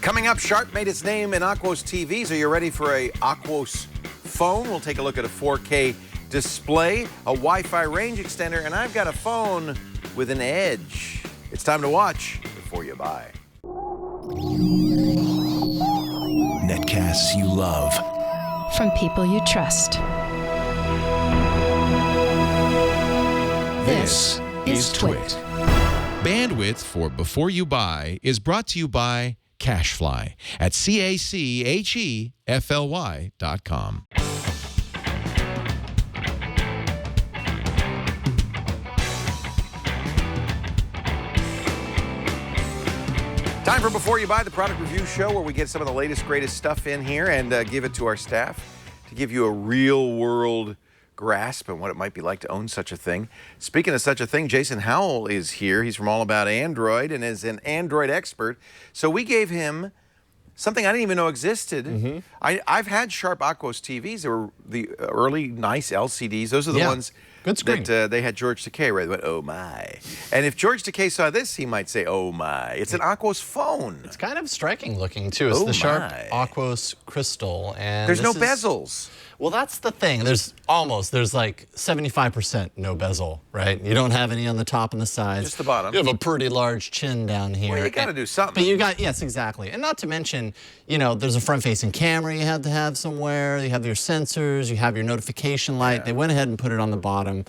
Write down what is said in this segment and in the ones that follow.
Coming up, Sharp made its name in Aquos TVs. Are you ready for a Aquos phone? We'll take a look at a 4K display, a Wi-Fi range extender, and I've got a phone with an edge. It's time to watch before you buy. Netcasts you love. From people you trust. This is Twit. Bandwidth for Before You Buy is brought to you by Cashfly at CACHEFLY.com. Time for Before You Buy, the product review show where we get some of the latest, greatest stuff in here and give it to our staff to give you a real-world grasp on what it might be like to own such a thing. Speaking of such a thing, Jason Howell is here. He's from All About Android and is an Android expert. So we gave him something I didn't even know existed. I've had Sharp Aquos TVs. They were the early, nice LCDs. Those are the ones good screen. that they had George Takei, right? They went, oh my. And if George Takei saw this, he might say, oh my. It's an Aquos phone. It's kind of striking looking, too. It's the Sharp Aquos Crystal. And there's no bezels. Well, that's the thing. There's like 75% no bezel, right? You don't have any on the top and the sides. Just the bottom. You have a pretty large chin down here. Well, you got to do something. But you got, yes, exactly. And not to mention, you know, there's a front-facing camera you have to have somewhere. You have your sensors. You have your notification light. Yeah. They went ahead and put it on the bottom.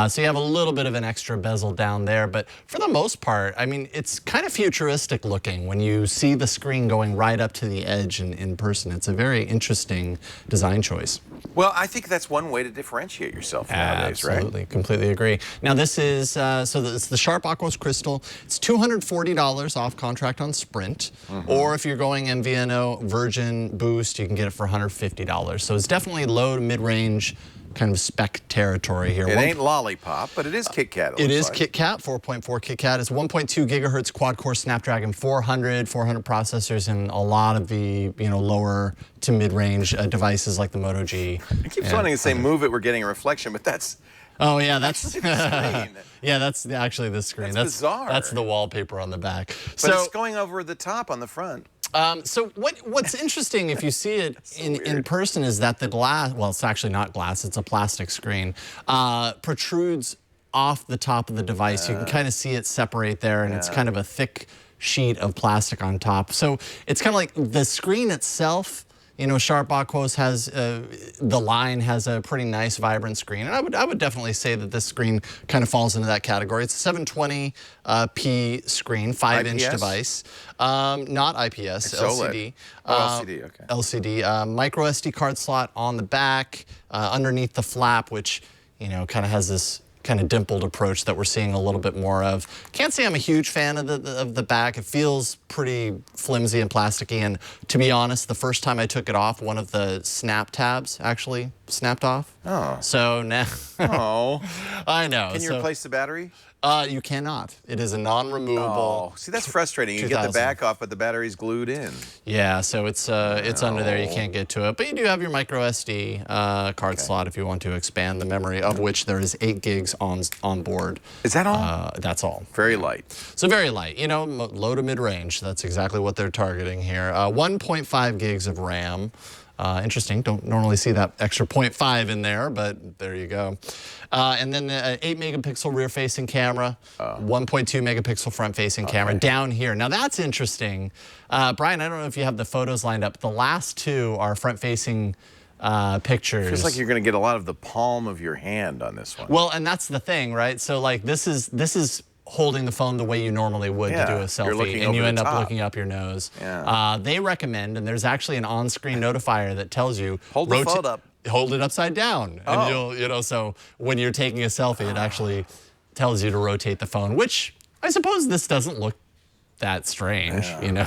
So you have a little bit of an extra bezel down there. But for the most part, I mean, it's kind of futuristic looking when you see the screen going right up to the edge in person. It's a very interesting design choice. Well, I think that's one way to differentiate yourself nowadays, right? Absolutely, completely agree. Now this is, it's the Sharp Aquos Crystal. It's $240 off contract on Sprint. Or if you're going MVNO, Virgin, Boost, you can get it for $150. So it's definitely low to mid-range kind of spec territory here. It ain't Lollipop, but it is KitKat. It is KitKat, 4.4 KitKat. It's 1.2 gigahertz quad-core Snapdragon 400 processors, and a lot of the lower to mid-range devices like the Moto G. I keep wanting to say move it, we're getting a reflection, but that's... Oh yeah, that's the screen. Yeah, that's actually the screen. That's bizarre. That's the wallpaper on the back. But it's going over the top on the front. So what's interesting if you see it in person is that the glass, well, it's actually not glass, it's a plastic screen, protrudes off the top of the device. You can kind of see it separate there, and it's kind of a thick sheet of plastic on top. So it's kind of like the screen itself. You know, Sharp Aquos has, the line has a pretty nice, vibrant screen. And I would definitely say that this screen kind of falls into that category. It's a 720p screen, 5-inch device. Not IPS, it's LCD. LCD, okay. LCD, micro SD card slot on the back, underneath the flap, which, you know, kind of has this kind of dimpled approach that we're seeing a little bit more of. Can't say I'm a huge fan of the back. It feels pretty flimsy and plasticky, and to be honest, the first time I took it off, one of the snap tabs actually snapped off. Oh. So now... Oh. I know. Can you replace the battery? You cannot. It is a non-removable. Oh, see, that's frustrating. You get the back off, but the battery's glued in. Yeah, so it's under there. You can't get to it, but you do have your micro SD card slot if you want to expand the memory, of which there is 8 gigs on board. Is that all? That's all. Very light. So very light. You know, low to mid-range. That's exactly what they're targeting here. 1.5 gigs of RAM. Interesting. Don't normally see that extra 0.5 in there, but there you go. And then the 8 megapixel rear-facing camera, 1.2 megapixel front-facing camera down here. Now that's interesting. Brian, I don't know if you have the photos lined up. The last two are front-facing pictures. Feels like you're going to get a lot of the palm of your hand on this one. Well, and that's the thing, right? So like this is holding the phone the way you normally would to do a selfie, and you end up looking up your nose. Yeah. They recommend, and there's actually an on-screen notifier that tells you hold the phone up, hold it upside down, and you'll so when you're taking a selfie, it actually tells you to rotate the phone, which I suppose this doesn't look that strange, you know,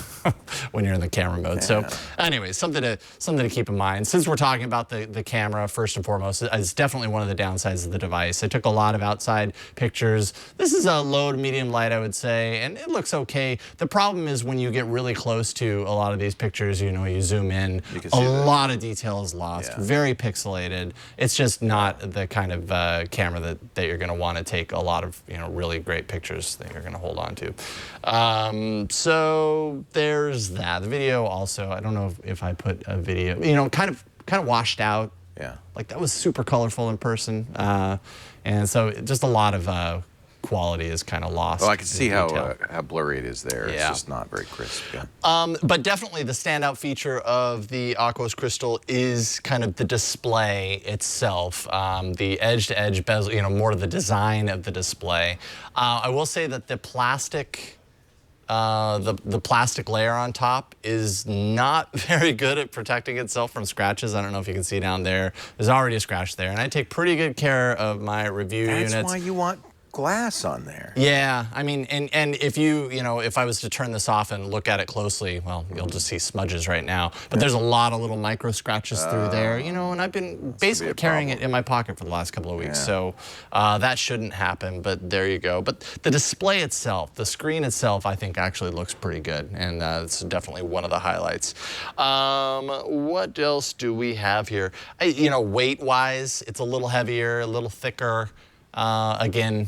when you're in the camera mode. So anyway, something to keep in mind. Since we're talking about the camera, first and foremost, it's definitely one of the downsides of the device. I took a lot of outside pictures. This is a low to medium light, I would say, and it looks okay. The problem is when you get really close to a lot of these pictures, you know, you zoom in, a lot of detail is lost, very pixelated. It's just not the kind of camera that you're gonna wanna take a lot of, you know, really great pictures that you're gonna hold on to. So there's that. The video also, I don't know if I put a video, you know, kind of washed out. Yeah. Like that was super colorful in person. And so just a lot of quality is kind of lost. Well, I can see how detail. blurry it is there. Yeah. It's just not very crisp. Yeah. But definitely the standout feature of the Aquos Crystal is kind of the display itself, the edge-to-edge bezel, you know, more of the design of the display. I will say that the plastic, the plastic layer on top is not very good at protecting itself from scratches. I don't know if you can see down there. There's already a scratch there, and I take pretty good care of my review units. That's why you want glass on there. Yeah, I mean, and if you know, if I was to turn this off and look at it closely, well, you'll just see smudges right now. But there's a lot of little micro scratches through there, you know, and I've been basically carrying it in my pocket for the last couple of weeks. Yeah. So that shouldn't happen, but there you go. But the display itself, the screen itself, I think actually looks pretty good. And it's definitely one of the highlights. What else do we have here? You know, weight-wise, it's a little heavier, a little thicker. Again,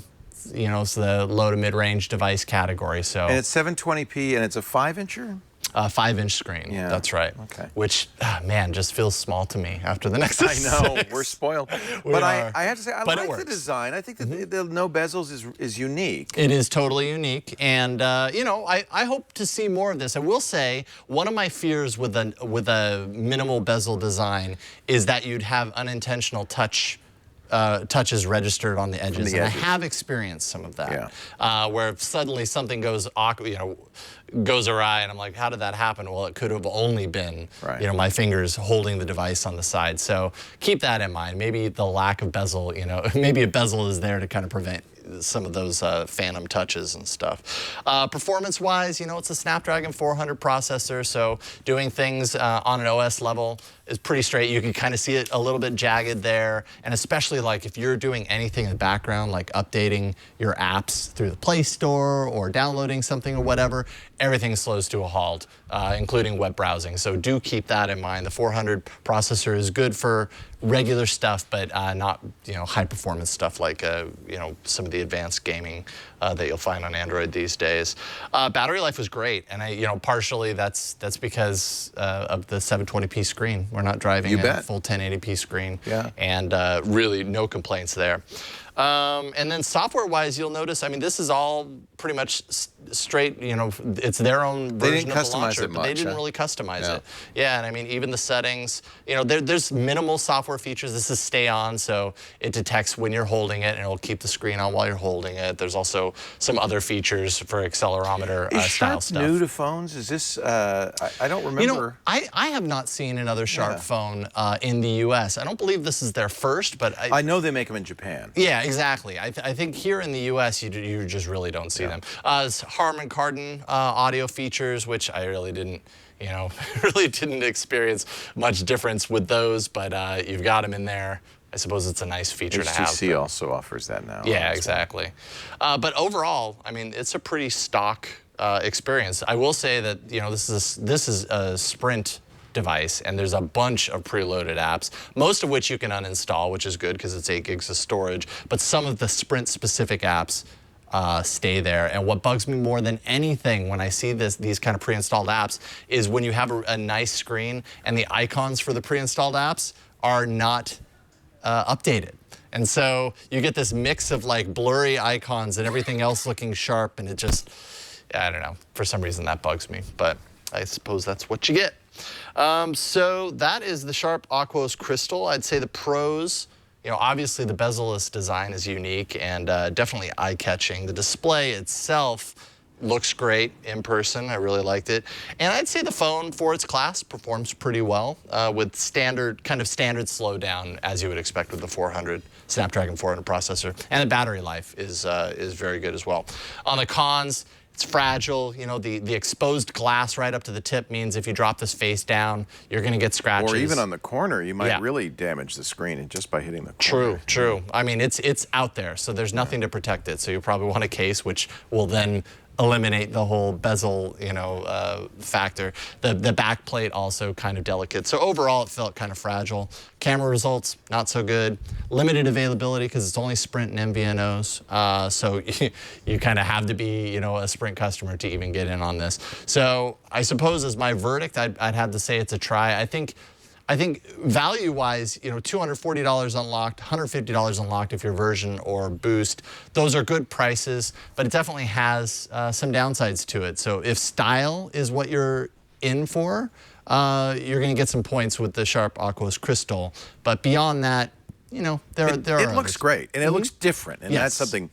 you know, it's the low to mid-range device category. So And it's 720p, and it's a 5-incher? 5-inch screen. Yeah. That's right. Okay. Which, man, just feels small to me after the Nexus I know, 6. we're spoiled. We But are. I have to say, I But it like the works. design. I think that the no bezels is unique. It is totally unique, and you know, I hope to see more of this. I will say one of my fears with a minimal bezel design is that you'd have unintentional touches registered on the edges, and I have experienced some of that. Yeah. Where suddenly something goes awry, and I'm like, how did that happen? Well, it could have only been, you know, my fingers holding the device on the side. So keep that in mind. Maybe the lack of bezel, you know, maybe a bezel is there to kind of prevent some of those phantom touches and stuff. Performance-wise, you know, it's a Snapdragon 400 processor, so doing things on an OS level is pretty straight. You can kind of see it a little bit jagged there, and especially like if you're doing anything in the background, like updating your apps through the Play Store or downloading something or whatever, everything slows to a halt, including web browsing. So do keep that in mind. The 400 processor is good for regular stuff, but not, you know, high performance stuff like you know, some of the advanced gaming that you'll find on Android these days. Battery life was great, and you know, partially that's because of the 720p screen. We're not driving a full 1080p screen, and really no complaints there. And then software-wise, you'll notice, I mean, this is all pretty much straight, you know, it's their own version of the launcher, but they didn't really customize it. Yeah, and I mean, even the settings, you know, there's minimal software features. This is stay on, so it detects when you're holding it, and it'll keep the screen on while you're holding it. There's also some other features for accelerometer style stuff. Is Sharp new to phones? Is this, I don't remember. You know, I have not seen another Sharp phone in the US. I don't believe this is their first, but I know they make them in Japan. Yeah, exactly. I think here in the US, you just really don't see them. Harman Kardon audio features, which I really didn't, you know, really didn't experience much difference with those, but you've got them in there. I suppose it's a nice feature to have. HTC also offers that now. Yeah, exactly. But overall, I mean, it's a pretty stock experience. I will say that, you know, this is a Sprint device, and there's a bunch of preloaded apps, most of which you can uninstall, which is good because it's 8 gigs of storage, but some of the Sprint-specific apps stay there. And what bugs me more than anything when I see these kind of pre-installed apps is when you have a nice screen and the icons for the pre-installed apps are not updated. And so you get this mix of like blurry icons and everything else looking sharp, and it just, I don't know, for some reason that bugs me, but I suppose that's what you get. So that is the Sharp Aquos Crystal. I'd say the pros, you know, obviously the bezel-less design is unique and definitely eye-catching. The display itself looks great in person. I really liked it. And I'd say the phone, for its class, performs pretty well with standard slowdown, as you would expect with the Snapdragon 400 processor. And the battery life is very good as well. On the cons, it's fragile. You know, the exposed glass right up to the tip means if you drop this face down, you're going to get scratches. Or even on the corner, you might really damage the screen just by hitting the corner. True. I mean, it's out there, so there's nothing to protect it. So you probably want a case which will then eliminate the whole bezel, factor. The back plate also kind of delicate. So overall, it felt kind of fragile. Camera results, not so good. Limited availability because it's only Sprint and MVNOs. So you kind of have to be, a Sprint customer to even get in on this. So I suppose as my verdict, I'd have to say it's a try. I think value-wise, $240 unlocked, $150 unlocked if you're version or boost. Those are good prices, but it definitely has some downsides to it. So if style is what you're in for, you're going to get some points with the Sharp Aquos Crystal. But beyond that, there are It looks great, and it looks different, and that's Yes. something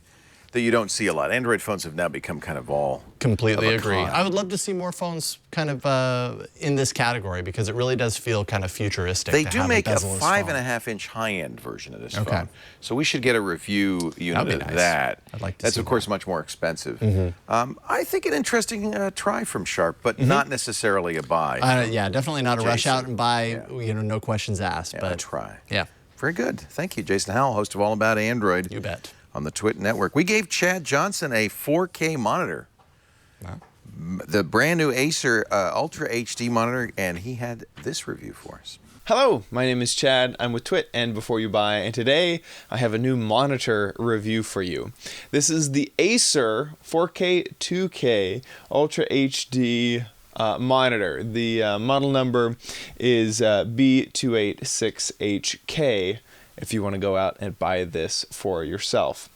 that you don't see a lot. Android phones have now become kind of all Completely of a agree. kind. I would love to see more phones kind of in this category because it really does feel kind of futuristic. They to do have make a bezel-less phone. 5.5-inch high-end version of this Okay. phone. So we should get a review unit That'd be of nice. that. I'd like to That's, see of course, that. much more expensive. I think an interesting try from Sharp, but not necessarily a buy. Yeah, definitely not a rush Jason. out and buy, no questions asked. Yeah, but a try. Yeah, Very good. Thank you, Jason Howell, host of All About Android. you bet. On the Twit Network. We gave Chad Johnson a 4K monitor. The brand new Acer Ultra HD monitor, and he had this review for us. Hello, my name is Chad. I'm with Twit and Before You Buy, and today I have a new monitor review for you. This is the Acer 4K 2K Ultra HD monitor. The model number is B286HK if you want to go out and buy this for yourself.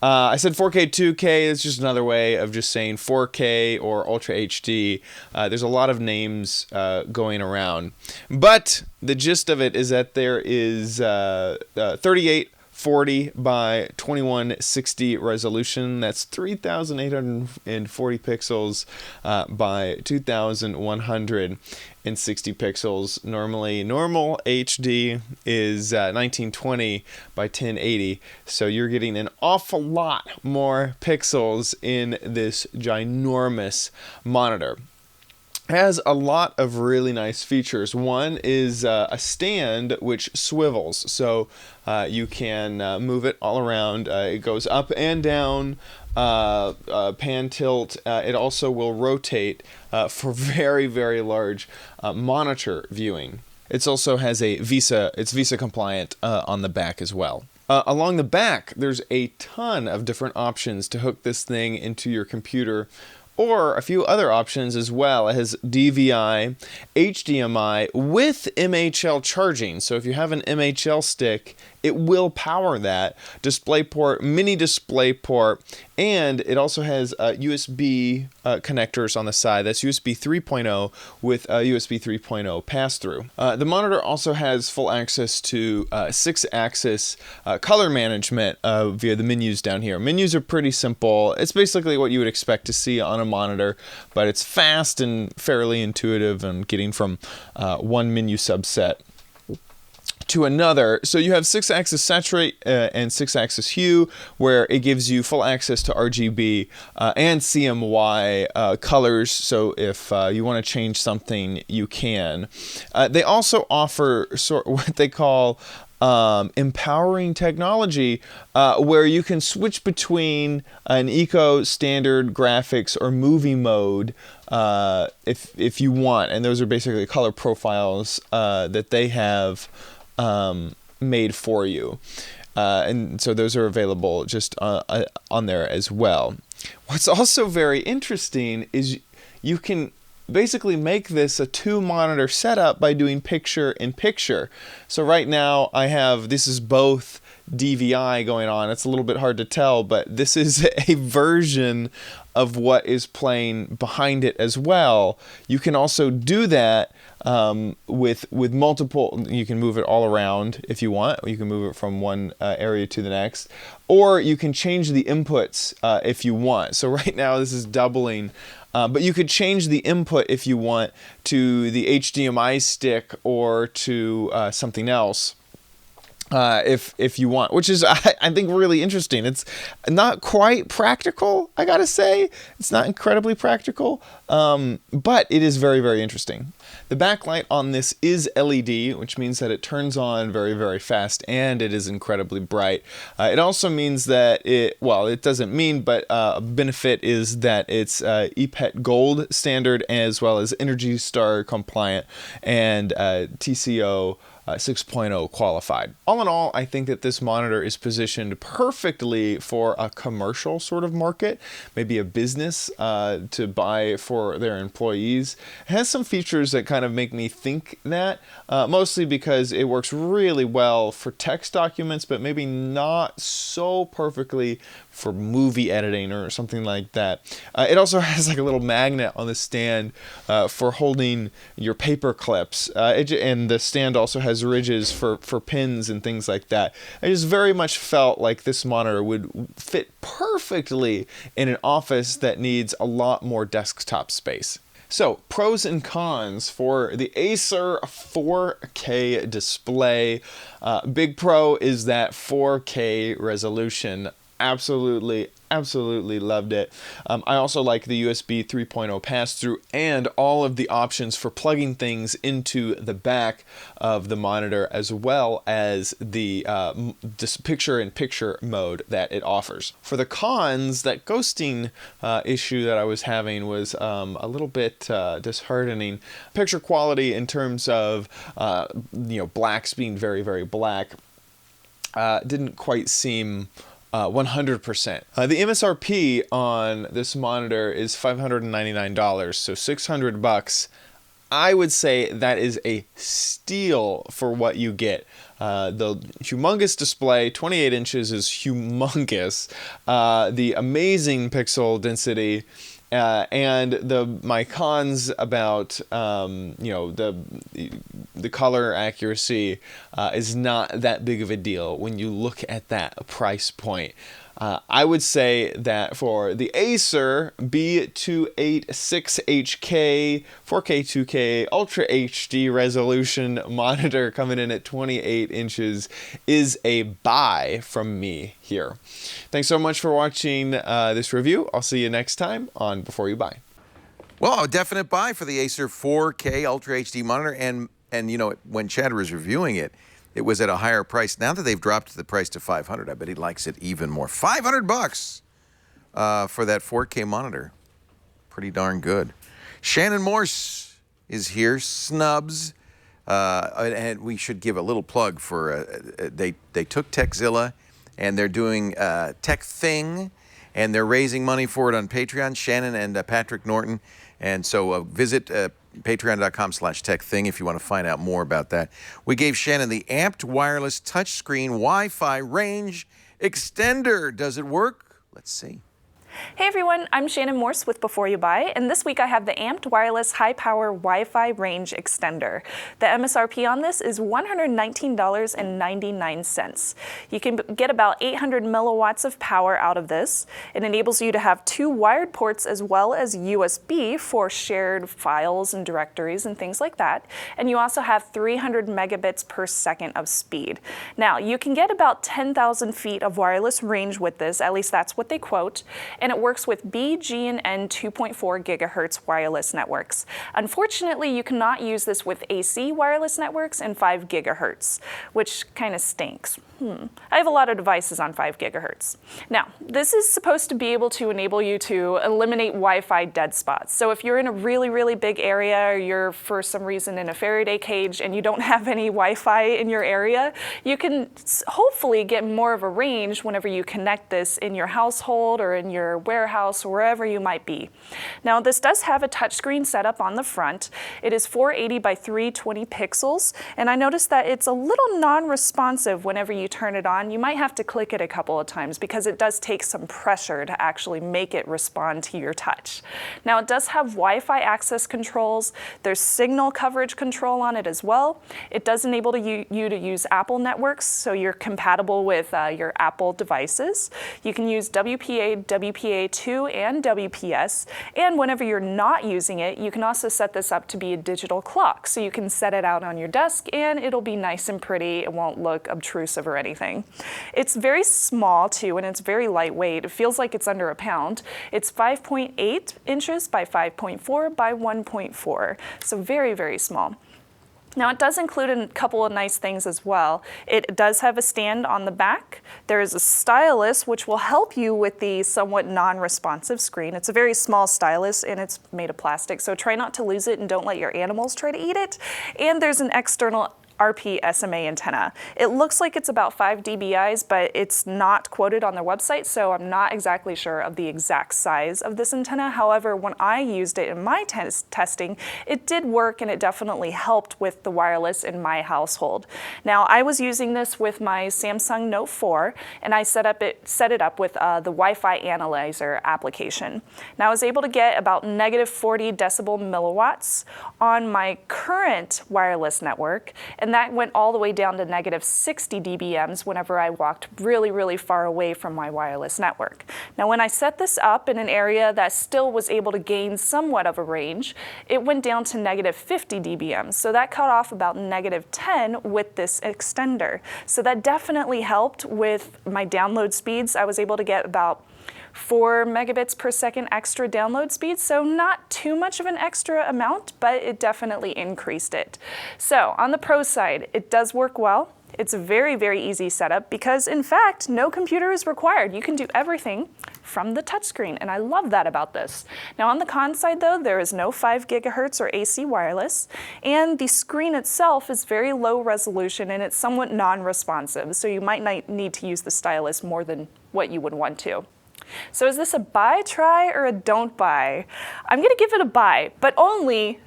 I said 4K 2K, it's just another way of just saying 4K or Ultra HD. There's a lot of names going around. But the gist of it is that there is 3840 by 2160 resolution. That's 3,840 pixels by 2,160 pixels. Normal HD is 1920 by 1080. So you're getting an awful lot more pixels in this ginormous monitor. Has a lot of really nice features. One is a stand which swivels, so you can move it all around. It goes up and down, pan tilt. It also will rotate for very, very large monitor viewing. It also has it's Visa compliant on the back as well. Along the back, there's a ton of different options to hook this thing into your computer, or a few other options as well. It has DVI, HDMI with MHL charging. So if you have an MHL stick, it will power that. DisplayPort, mini DisplayPort, and it also has USB connectors on the side. That's USB 3.0 with USB 3.0 pass-through. The monitor also has full access to 6-axis color management via the menus down here. Menus are pretty simple. It's basically what you would expect to see on a monitor, but it's fast and fairly intuitive and getting from one menu subset to another. So you have 6-axis saturate and 6-axis hue, where it gives you full access to RGB and CMY colors. So if you want to change something, you can. They also offer what they call empowering technology, where you can switch between an eco, standard, graphics, or movie mode if you want. And those are basically color profiles that they have made for you. And so those are available just on there as well. What's also very interesting is you can basically make this a 2-monitor setup by doing picture-in-picture. So right now this is both DVI going on. It's a little bit hard to tell, but this is a version of what is playing behind it as well. You can also do that with multiple. You can move it all around if you want. You can move it from one area to the next, or you can change the inputs if you want. So right now this is doubling. But you could change the input if you want to the HDMI stick or to something else. if you want, which is I think really interesting. It's not quite practical, I gotta say. It's not incredibly practical, but it is very, very interesting. The backlight on this is LED, which means that it turns on very, very fast, and it is incredibly bright. It also means that it doesn't mean, but a benefit is that it's EPET Gold standard, as well as Energy Star compliant and TCO 6.0 qualified. All in all, I think that this monitor is positioned perfectly for a commercial sort of market, maybe a business to buy for their employees. It has some features that kind of make me think that, mostly because it works really well for text documents, but maybe not so perfectly for movie editing or something like that. It also has like a little magnet on the stand for holding your paper clips, and the stand also has ridges for pins and things like that. I just very much felt like this monitor would fit perfectly in an office that needs a lot more desktop space. So, pros and cons for the Acer 4K display. Big pro is that 4K resolution. Absolutely loved it. I also like the USB 3.0 pass-through and all of the options for plugging things into the back of the monitor, as well as the picture-in-picture mode that it offers. For the cons, that ghosting issue that I was having was a little bit disheartening. Picture quality in terms of blacks being very, very black didn't quite seem 100%. The MSRP on this monitor is $599, so $600. I would say that is a steal for what you get. The humongous display, 28 inches, is humongous. The amazing pixel density. And my cons about the color accuracy is not that big of a deal when you look at that price point. I would say that for the Acer B286HK 4K 2K Ultra HD resolution monitor coming in at 28 inches is a buy from me here. Thanks so much for watching this review. I'll see you next time on Before You Buy. Well, a definite buy for the Acer 4K Ultra HD monitor, and when Chad was reviewing it, it was at a higher price. Now that they've dropped the price to $500, I bet he likes it even more. $500 for that 4K monitor. Pretty darn good. Shannon Morse is here. Snubs. And we should give a little plug for, they took Techzilla, and they're doing Tech Thing, and they're raising money for it on Patreon, Shannon and Patrick Norton. And so visit patreon.com/techthing if you want to find out more about that. We gave Shannon the amped wireless touchscreen Wi-Fi range extender. Does it work? Let's see. Hey everyone, I'm Shannon Morse with Before You Buy, and this week I have the amped wireless high-power Wi-Fi range extender. The MSRP on this is $119.99. You can get about 800 milliwatts of power out of this. It enables you to have 2 wired ports as well as USB for shared files and directories and things like that. And you also have 300 megabits per second of speed. Now, you can get about 10,000 feet of wireless range with this, at least that's what they quote. And it works with B, G, and N 2.4 gigahertz wireless networks. Unfortunately, you cannot use this with AC wireless networks and 5 gigahertz, which kind of stinks. I have a lot of devices on 5 gigahertz. Now, this is supposed to be able to enable you to eliminate Wi-Fi dead spots. So if you're in a really, really big area, or you're for some reason in a Faraday cage and you don't have any Wi-Fi in your area, you can hopefully get more of a range whenever you connect this in your household or in your warehouse or wherever you might be. Now, this does have a touchscreen setup on the front. It is 480 by 320 pixels, and I noticed that it's a little non-responsive whenever you turn it on. You might have to click it a couple of times because it does take some pressure to actually make it respond to your touch. Now, it does have Wi-Fi access controls. There's signal coverage control on it as well. It does enable you to use Apple networks, so you're compatible with your Apple devices. You can use WPA, WPA WPA2 and WPS. And whenever you're not using it, you can also set this up to be a digital clock. So you can set it out on your desk and it'll be nice and pretty. It won't look obtrusive or anything. It's very small too, and it's very lightweight. It feels like it's under a pound. It's 5.8 inches by 5.4 by 1.4. So very, very small. Now it does include a couple of nice things as well. It does have a stand on the back. There is a stylus which will help you with the somewhat non-responsive screen. It's a very small stylus and it's made of plastic, so try not to lose it and don't let your animals try to eat it. And there's an external RP SMA antenna. It looks like it's about 5 dBIs, but it's not quoted on their website, so I'm not exactly sure of the exact size of this antenna. However, when I used it in my testing, it did work and it definitely helped with the wireless in my household. Now, I was using this with my Samsung Note 4, and I set it up with the Wi-Fi analyzer application. Now, I was able to get about -40 decibel milliwatts on my current wireless network, and that went all the way down to -60 dBms whenever I walked really, really far away from my wireless network. Now, when I set this up in an area that still was able to gain somewhat of a range, it went down to -50 dBms. So that cut off about -10 with this extender. So that definitely helped with my download speeds. I was able to get about 4 megabits per second extra download speed, so not too much of an extra amount, but it definitely increased it. So on the pro side, it does work well. It's a very, very easy setup because, in fact, no computer is required. You can do everything from the touchscreen, and I love that about this. Now, on the con side, though, there is no 5 gigahertz or AC wireless, and the screen itself is very low resolution and it's somewhat non-responsive, so you might need to use the stylus more than what you would want to. So is this a buy, try, or a don't buy? I'm going to give it a buy, but only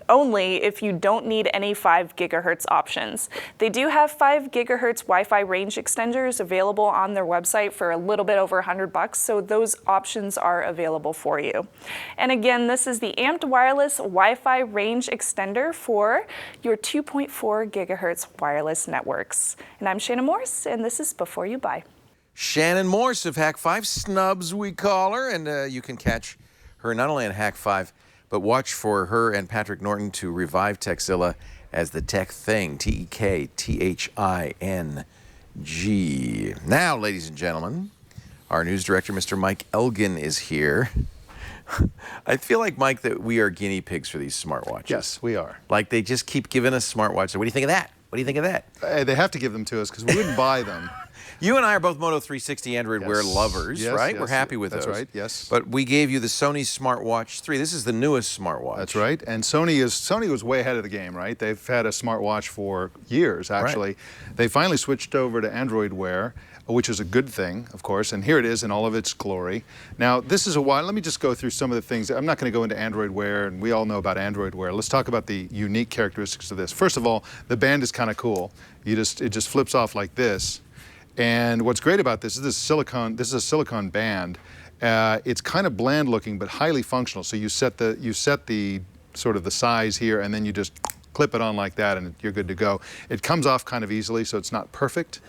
if you don't need any 5 gigahertz options. They do have 5 gigahertz Wi-Fi range extenders available on their website for a little bit over $100, so those options are available for you. And again, this is the Amped Wireless Wi-Fi range extender for your 2.4 gigahertz wireless networks. And I'm Shannon Morse, and this is Before You Buy. Shannon Morse of Hack 5 Snubs, we call her, and you can catch her not only on Hack 5, but watch for her and Patrick Norton to revive Techzilla as the Tech Thing, TEKTHING. Now, ladies and gentlemen, our news director, Mr. Mike Elgin, is here. I feel like, Mike, that we are guinea pigs for these smartwatches. Yes, we are. Like, they just keep giving us smartwatches. What do you think of that? What do you think of that? They have to give them to us because we wouldn't buy them. You and I are both Moto 360 Android Wear lovers, yes, right? Yes, We're happy with that's those. That's right, yes. But we gave you the Sony SmartWatch 3. This is the newest smartwatch. That's right. And Sony was way ahead of the game, right? They've had a smartwatch for years, actually. Right. They finally switched over to Android Wear, which is a good thing, of course, and here it is in all of its glory. Now, this is a while. Let me just go through some of the things. I'm not going to go into Android Wear, and we all know about Android Wear. Let's talk about the unique characteristics of this. First of all, the band is kind of cool. It just flips off like this. And what's great about this is this is a silicone band. It's kind of bland looking, but highly functional. So you set the sort of the size here, and then you just clip it on like that, and you're good to go. It comes off kind of easily, so it's not perfect.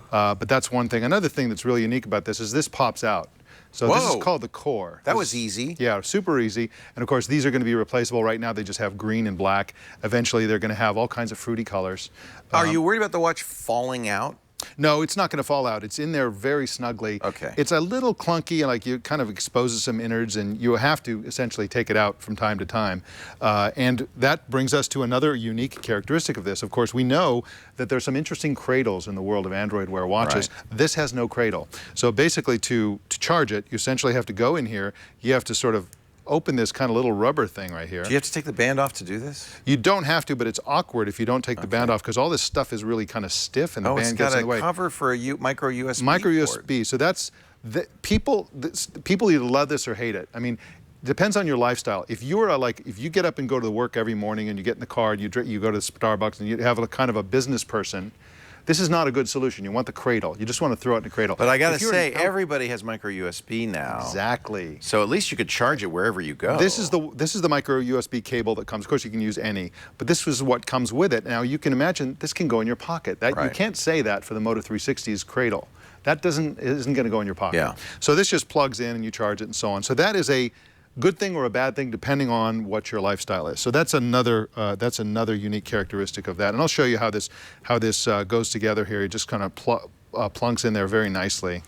But that's one thing. Another thing that's really unique about this is this pops out. So this is called the Core. That was easy. Yeah, super easy. And of course, these are going to be replaceable. Right now, they just have green and black. Eventually, they're going to have all kinds of fruity colors. Are you worried about the watch falling out? No, it's not going to fall out. It's in there very snugly. Okay. It's a little clunky, like it kind of exposes some innards, and you have to essentially take it out from time to time. And that brings us to another unique characteristic of this. Of course, we know that there's some interesting cradles in the world of Android Wear watches. Right. This has no cradle. So basically, to charge it, you essentially have to go in here. You have to sort of open this kind of little rubber thing right here. Do you have to take the band off to do this? You don't have to, but it's awkward if you don't take the band off because all this stuff is really kind of stiff and the band gets in the way. Oh, it's got a cover for a micro USB Micro port. USB. So that's people either love this or hate it. I mean, depends on your lifestyle. If you are if you get up and go to work every morning and you get in the car and you go to Starbucks and you have a kind of a business person, this is not a good solution. You want the cradle. You just want to throw it in the cradle. But I got to say, everybody has micro USB now. Exactly. So at least you could charge it wherever you go. This is the micro USB cable that comes. Of course, you can use any, but this is what comes with it. Now you can imagine this can go in your pocket. You can't say that for the Moto 360's cradle. That isn't going to go in your pocket. Yeah. So this just plugs in and you charge it and so on. So that is a good thing or a bad thing depending on what your lifestyle is. So that's another unique characteristic of that. And I'll show you how this goes together here. It just kind of plunks in there very nicely.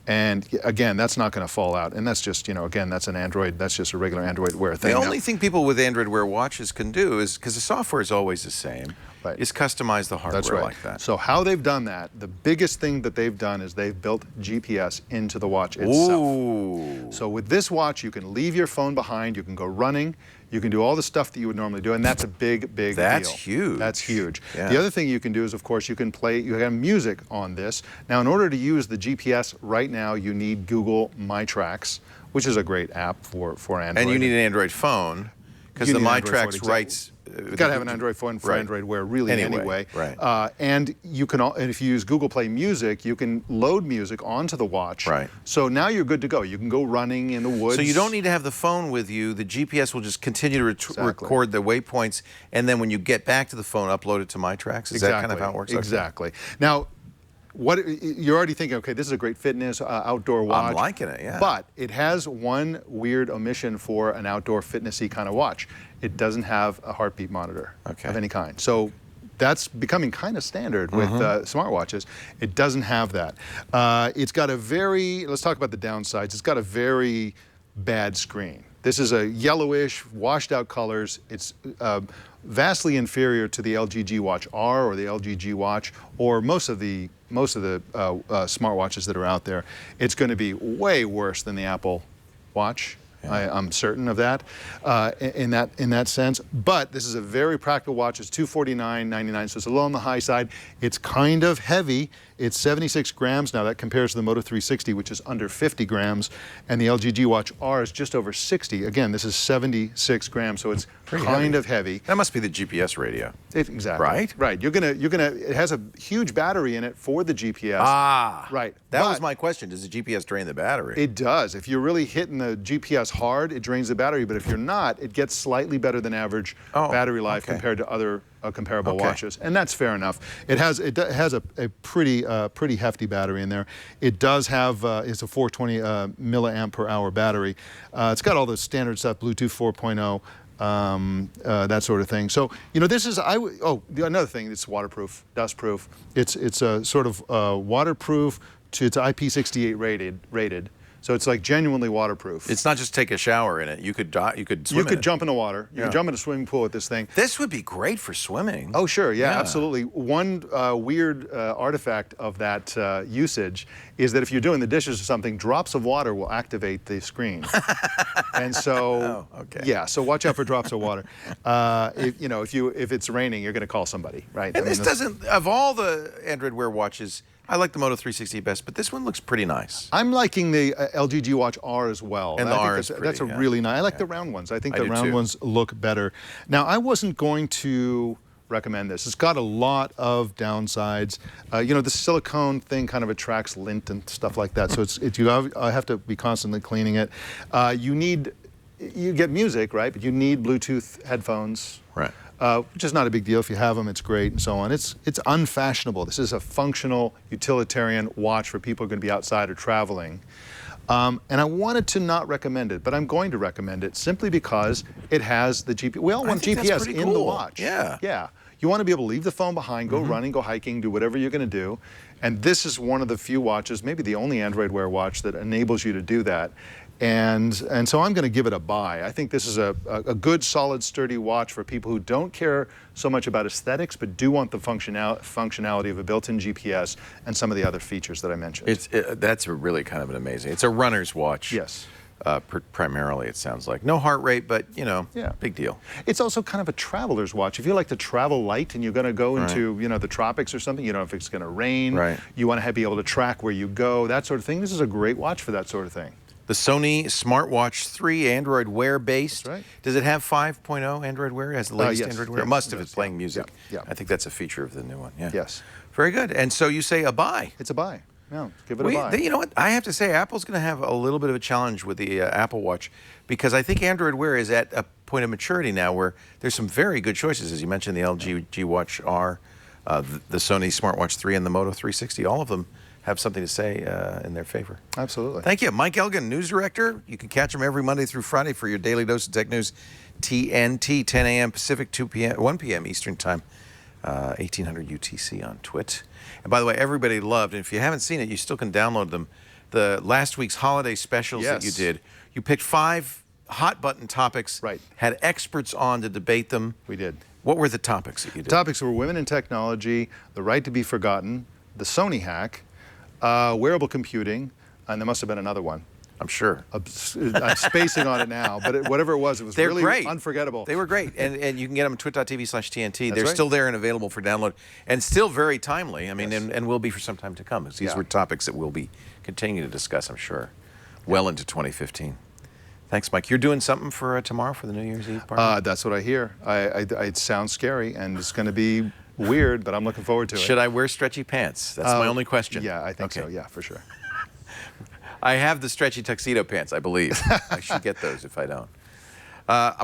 And again, that's not going to fall out. And that's just, again, that's an Android, that's just a regular Android Wear thing. The only thing people with Android Wear watches can do is, because the software is always the same, Right. is customize the hardware That's right. like that. So how they've done that, the biggest thing that they've done is they've built GPS into the watch itself. Ooh. So with this watch, you can leave your phone behind, you can go running, you can do all the stuff that you would normally do, and that's a big, big deal. That's huge. That's huge. Yeah. The other thing you can do is, of course, you can have music on this. Now, in order to use the GPS right now, you need Google My Tracks, which is a great app for Android. And you need an Android phone, because You the need an My Android phone, Tracks exactly. writes. You've got to have an Android phone for Right. Android Wear, really, anyway. Right. And you can, and if you use Google Play Music, you can load music onto the watch. Right. So now you're good to go. You can go running in the woods. So you don't need to have the phone with you. The GPS will just continue to Exactly. record the waypoints, and then when you get back to the phone, upload it to My Tracks. Is that kind of how it works? Exactly. Now, what you're already thinking, okay, this is a great fitness outdoor watch. I'm liking it, yeah. But it has one weird omission for an outdoor fitnessy kind of watch. It doesn't have a heartbeat monitor of any kind. So that's becoming kind of standard with smartwatches. It doesn't have that. It's got a let's talk about the downsides. It's got a very bad screen. This is a yellowish, washed out colors. It's vastly inferior to the LG G Watch R or the LG G Watch or most of the smartwatches that are out there. It's going to be way worse than the Apple Watch. Yeah. I'm certain of that, in that sense. But this is a very practical watch. It's $249.99, so it's a little on the high side. It's kind of heavy. It's 76 grams. Now that compares to the Moto 360, which is under 50 grams, and the LG G Watch R is just over 60. Again, this is 76 grams, so it's kind of heavy. That must be the GPS radio. Exactly. Right? Right. It has a huge battery in it for the GPS. Ah. Right. That was my question. Does the GPS drain the battery? It does. If you're really hitting the GPS hard, it drains the battery. But if you're not, it gets slightly better than average battery life compared to other comparable watches, and that's fair enough. It has a pretty hefty battery in there. It does have it's a 420 milliamp per hour battery. It's got all the standard stuff, Bluetooth 4.0. That sort of thing. So this is another thing. It's waterproof, dustproof. It's a sort of waterproof. It's IP68 rated. So it's like genuinely waterproof. It's not just take a shower in it. You could swim. You could jump in the water. You could jump in a swimming pool with this thing. This would be great for swimming. Oh, sure. Yeah, absolutely. One weird artifact of that usage is that if you're doing the dishes or something, drops of water will activate the screen. And so, yeah, so watch out for drops of water. If it's raining, you're going to call somebody, right? And this doesn't, of all the Android Wear watches, I like the Moto 360 best, but this one looks pretty nice. I'm liking the LG G Watch R as well. And the R is pretty, that's a really nice. I like the round ones. I think the round ones look better. Now, I wasn't going to recommend this. It's got a lot of downsides. The silicone thing kind of attracts lint and stuff like that. So I have to be constantly cleaning it. You get music, right? But you need Bluetooth headphones. Right. Which is not a big deal. If you have them, it's great and so on. It's unfashionable. This is a functional, utilitarian watch for people who are going to be outside or traveling. And I wanted to not recommend it, but I'm going to recommend it simply because it has the GPS. We all want GPS in the watch. Yeah. Yeah. You want to be able to leave the phone behind, go running, go hiking, do whatever you're going to do. And this is one of the few watches, maybe the only Android Wear watch that enables you to do that. And so I'm going to give it a buy. I think this is a good, solid, sturdy watch for people who don't care so much about aesthetics, but do want the functionality of a built-in GPS and some of the other features that I mentioned. That's really kind of an amazing. It's a runner's watch. Yes. Primarily, it sounds like. No heart rate, but, big deal. It's also kind of a traveler's watch. If you like to travel light and you're going to go into, the tropics or something, you don't know if it's going to rain. Right. You want to be able to track where you go, that sort of thing. This is a great watch for that sort of thing. The Sony SmartWatch 3, Android Wear based. That's right. Does it have 5.0 Android Wear? It has the latest yes. Android Wear? Yeah, It must if yes. it's playing music. Yeah. I think that's a feature of the new one. Yeah. Yes. Very good. And so you say a buy. It's a buy. No, give it a buy. You know what? I have to say, Apple's going to have a little bit of a challenge with the Apple Watch because I think Android Wear is at a point of maturity now where there's some very good choices. As you mentioned, the LG G Watch R, the Sony SmartWatch 3, and the Moto 360. All of them have have something to say in their favor. Absolutely. Thank you. Mike Elgin, news director. You can catch him every Monday through Friday for your daily dose of tech news. TNT, 10 a.m. Pacific, 1 p.m. Eastern Time, 1800 UTC on Twit. And by the way, everybody loved, and if you haven't seen it, you still can download them, the last week's holiday specials that you did. You picked 5 hot button topics, had experts on to debate them. We did. What were the topics that you did? The topics were women in technology, the right to be forgotten, the Sony hack, wearable computing, and there must have been another one. I'm sure. I'm spacing on it now, but whatever it was really great. Unforgettable. They were great, and you can get them on twit.tv/TNT. They're right. still there and available for download, and still very timely. I mean, and will be for some time to come. These were topics that we'll be continuing to discuss, I'm sure, well into 2015. Thanks, Mike. You're doing something for tomorrow for the New Year's Eve party? That's what I hear. It sounds scary, and it's going to be weird, but I'm looking forward to it. Should I wear stretchy pants? That's my only question. Yeah, I think so. Yeah, for sure. I have the stretchy tuxedo pants, I believe. I should get those if I don't.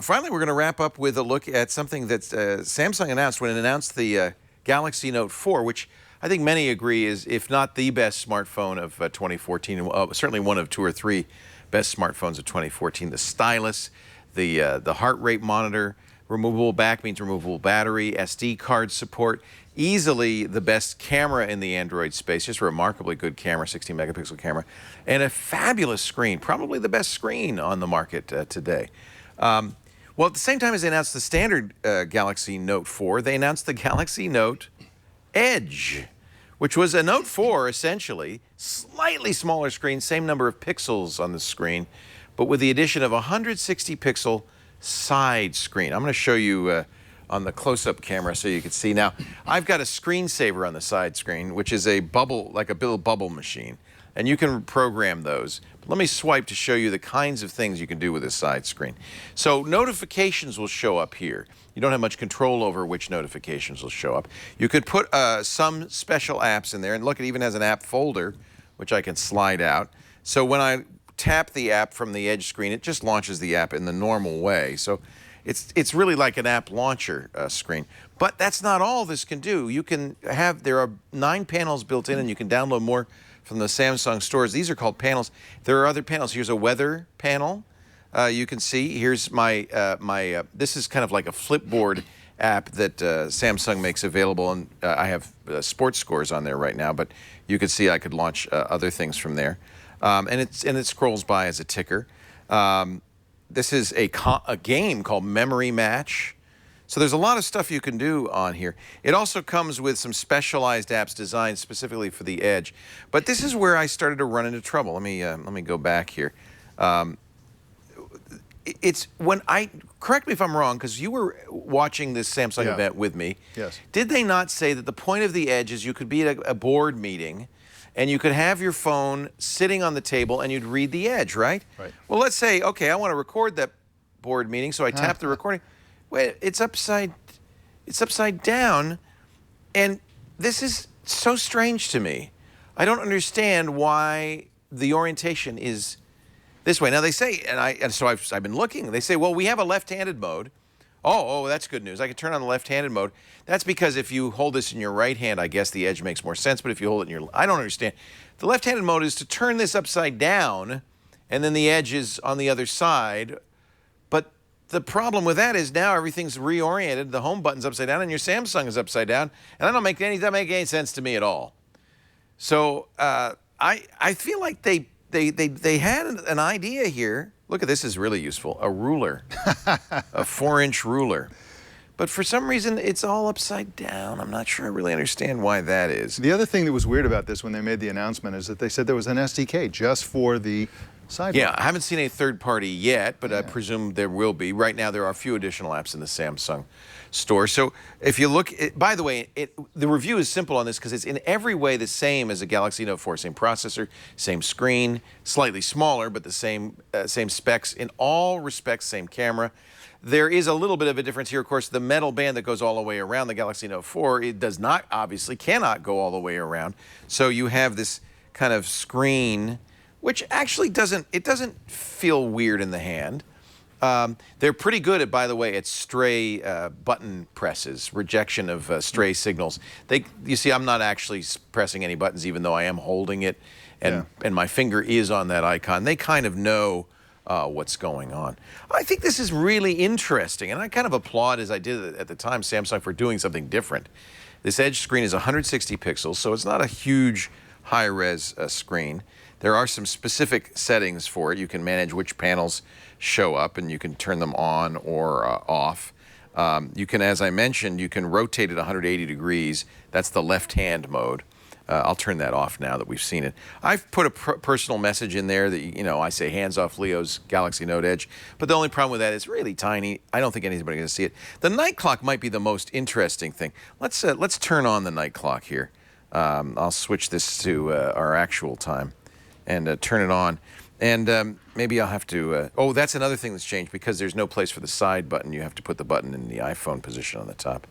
Finally, we're going to wrap up with a look at something that Samsung announced when it announced the Galaxy Note 4, which I think many agree is, if not the best smartphone of 2014, certainly one of 2 or 3 best smartphones of 2014. The stylus, the heart rate monitor, removable back means removable battery, SD card support, easily the best camera in the Android space, just a remarkably good camera, 16-megapixel camera, and a fabulous screen, probably the best screen on the market today. Well, at the same time as they announced the standard Galaxy Note 4, they announced the Galaxy Note Edge, which was a Note 4, essentially, slightly smaller screen, same number of pixels on the screen, but with the addition of a 160-pixel side screen. I'm going to show you on the close-up camera so you can see. Now, I've got a screensaver on the side screen, which is a bubble, like a little bubble machine, and you can program those. But let me swipe to show you the kinds of things you can do with this side screen. So notifications will show up here. You don't have much control over which notifications will show up. You could put some special apps in there, and look, it even has an app folder, which I can slide out. So when I tap the app from the Edge screen, it just launches the app in the normal way. So it's really like an app launcher screen. But that's not all this can do. You can have, there are 9 panels built in, and you can download more from the Samsung stores. These are called panels. There are other panels. Here's a weather panel. You can see, here's my, this is kind of like a Flipboard app that Samsung makes available, and I have sports scores on there right now, but you could see I could launch other things from there. And it scrolls by as a ticker. This is a game called Memory Match. So there's a lot of stuff you can do on here. It also comes with some specialized apps designed specifically for the Edge. But this is where I started to run into trouble. Let me go back here. It's when correct me if I'm wrong, because you were watching this Samsung event with me. Yes. Did they not say that the point of the Edge is you could be at a board meeting, and you could have your phone sitting on the table, and you'd read the Edge, right? Right. Well, let's say, okay, I want to record that board meeting, so I tap the recording. Wait, it's upside down, and this is so strange to me. I don't understand why the orientation is this way. Now they say, and so I've been looking. They say, well, we have a left-handed mode. Oh, that's good news. I can turn on the left-handed mode. That's because if you hold this in your right hand, I guess the Edge makes more sense. But if you hold it in your, I don't understand. The left-handed mode is to turn this upside down, and then the Edge is on the other side. But the problem with that is now everything's reoriented. The home button's upside down, and your Samsung is upside down, and that don't make any sense to me at all. So I feel like they had an idea here. Look at this, is really useful. A ruler, a 4-inch ruler. But for some reason, it's all upside down. I'm not sure I really understand why that is. The other thing that was weird about this when they made the announcement is that they said there was an SDK just for the sidebar. Yeah, I haven't seen a third party yet, but I presume there will be. Right now, there are a few additional apps in the Samsung store. So if you look, by the way, the review is simple on this because it's in every way the same as a Galaxy Note 4. Same processor, same screen, slightly smaller, but the same specs. In all respects, same camera. There is a little bit of a difference here. Of course, the metal band that goes all the way around the Galaxy Note 4, it does not, obviously, cannot go all the way around. So you have this kind of screen, which actually doesn't feel weird in the hand. They're pretty good at, by the way, at stray button presses, rejection of stray signals. You see, I'm not actually pressing any buttons, even though I am holding it, and my finger is on that icon. They kind of know what's going on. I think this is really interesting, and I kind of applaud, as I did at the time, Samsung for doing something different. This Edge screen is 160 pixels, so it's not a huge high-res screen. There are some specific settings for it. You can manage which panels show up, and you can turn them on or off. You can, as I mentioned, you can rotate it 180 degrees. That's the left-hand mode. I'll turn that off now that we've seen it. I've put a personal message in there that, you know, I say hands off Leo's Galaxy Note Edge, but the only problem with that is really tiny. I don't think anybody's going to see it. The night clock might be the most interesting thing. Let's turn on the night clock here. I'll switch this to our actual time and turn it on. And maybe I'll have to, oh, that's another thing that's changed. Because there's no place for the side button, you have to put the button in the iPhone position on the top.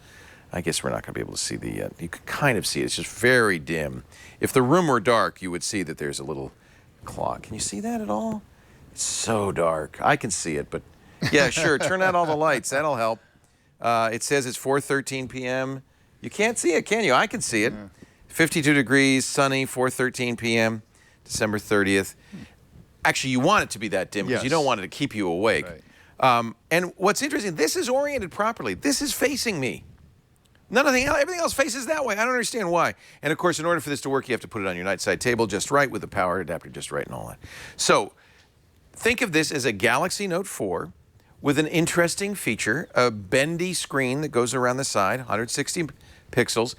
I guess we're not going to be able to see the, you can kind of see it. It's just very dim. If the room were dark, you would see that there's a little clock. Can you see that at all? It's so dark. I can see it, but yeah, sure. Turn out all the lights. That'll help. It says it's 4:13 p.m. You can't see it, can you? I can see it. 52 degrees, sunny, 4:13 p.m., December 30th. Actually, you want it to be that dim because you don't want it to keep you awake. Right. And what's interesting, this is oriented properly. This is facing me. Everything else faces that way. I don't understand why. And of course, in order for this to work, you have to put it on your nightside table just right with the power adapter just right and all that. So think of this as a Galaxy Note 4 with an interesting feature, a bendy screen that goes around the side, 160 pixels.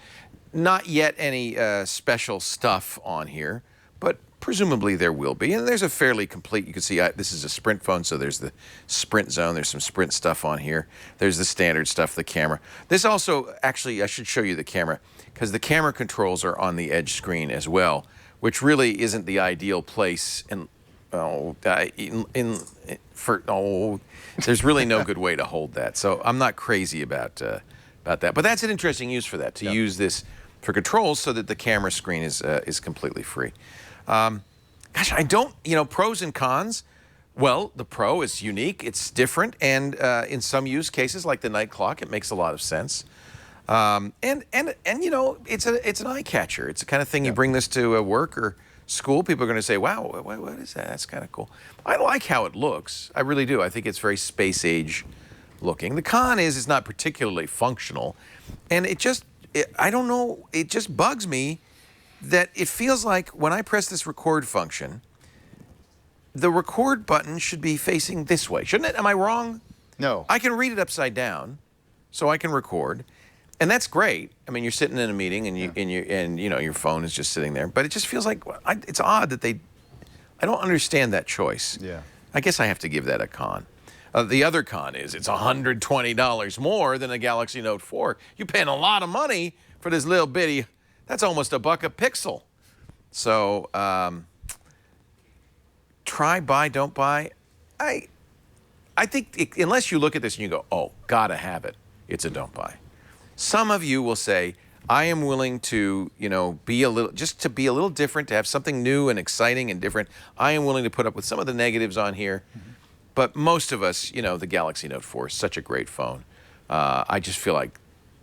Not yet any special stuff on here, but presumably there will be. And there's a fairly complete, you can see this is a Sprint phone, so there's the Sprint zone. There's some Sprint stuff on here. There's the standard stuff, the camera. This also, actually, I should show you the camera, because the camera controls are on the Edge screen as well, which really isn't the ideal place. There's really no good way to hold that. So I'm not crazy about that. But that's an interesting use for that, to use this for controls so that the camera screen is completely free. Gosh, I don't, pros and cons. Well, the Pro is unique, it's different, and in some use cases, like the night clock, it makes a lot of sense. And it's an eye catcher. It's the kind of thing you bring this to work or school. People are going to say, "Wow, what is that? That's kind of cool." I like how it looks. I really do. I think it's very space age looking. The con is it's not particularly functional, and I don't know. It just bugs me that it feels like when I press this record function, the record button should be facing this way, shouldn't it? Am I wrong? No. I can read it upside down, so I can record, and that's great. I mean, you're sitting in a meeting, and your phone is just sitting there. But it just feels like it's odd that I don't understand that choice. Yeah. I guess I have to give that a con. The other con is it's $120 more than a Galaxy Note 4. You're paying a lot of money for this little bitty. That's almost $1 a pixel. So try, buy, don't buy. I think unless you look at this and you go, oh, gotta have it, it's a don't buy. Some of you will say, I am willing to, be a little different, to have something new and exciting and different. I am willing to put up with some of the negatives on here. Mm-hmm. But most of us, the Galaxy Note 4 is such a great phone. I just feel like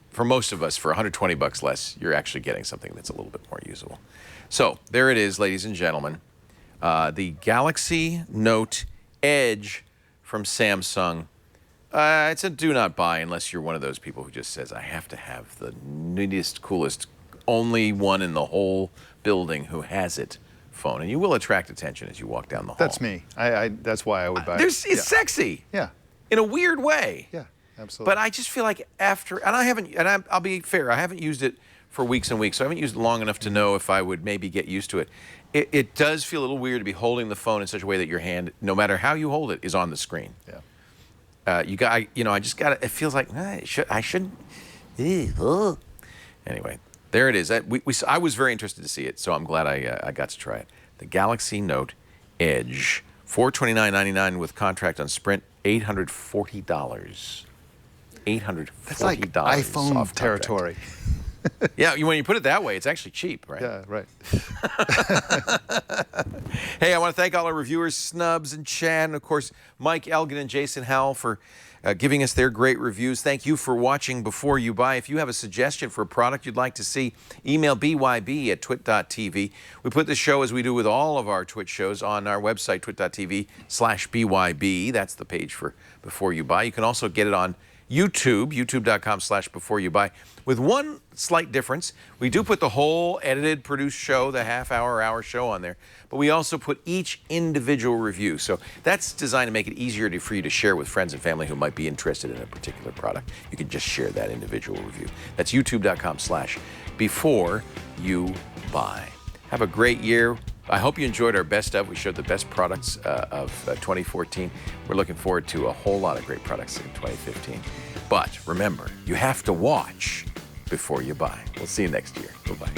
for most of us, for $120 less, you're actually getting something that's a little bit more usable. So there it is, ladies and gentlemen. The Galaxy Note Edge from Samsung. It's a do not buy unless you're one of those people who just says, I have to have the neatest, coolest, only one in the whole building who has it phone. And you will attract attention as you walk down the hall. That's me. That's why I would buy it. It's sexy. Yeah. In a weird way. Yeah. Absolutely. But I just feel like I'll be fair, I haven't used it for weeks and weeks, so I haven't used it long enough to know if I would maybe get used to it. It does feel a little weird to be holding the phone in such a way that your hand, no matter how you hold it, is on the screen. Yeah. It feels like I shouldn't. Anyway, there it is. I was very interested to see it, so I'm glad I got to try it. The Galaxy Note Edge, $429.99 with contract on Sprint, $840. $840 That's like iPhone off territory. Yeah, when you put it that way, it's actually cheap, right? Yeah, right. Hey, I want to thank all our reviewers, Snubs and Chad, and of course, Mike Elgin and Jason Howell for giving us their great reviews. Thank you for watching Before You Buy. If you have a suggestion for a product you'd like to see, email byb@twit.tv. We put this show, as we do with all of our Twit shows, on our website, twit.tv/byb. That's the page for Before You Buy. You can also get it on YouTube, youtube.com/beforeyoubuy. With one slight difference, we do put the whole edited, produced show, the hour show on there, but we also put each individual review. So that's designed to make it easier for you to share with friends and family who might be interested in a particular product. You can just share that individual review. That's youtube.com/beforeyoubuy. Have a great year. I hope you enjoyed our best of. We showed the best products of 2014. We're looking forward to a whole lot of great products in 2015. But remember, you have to watch before you buy. We'll see you next year. Bye-bye.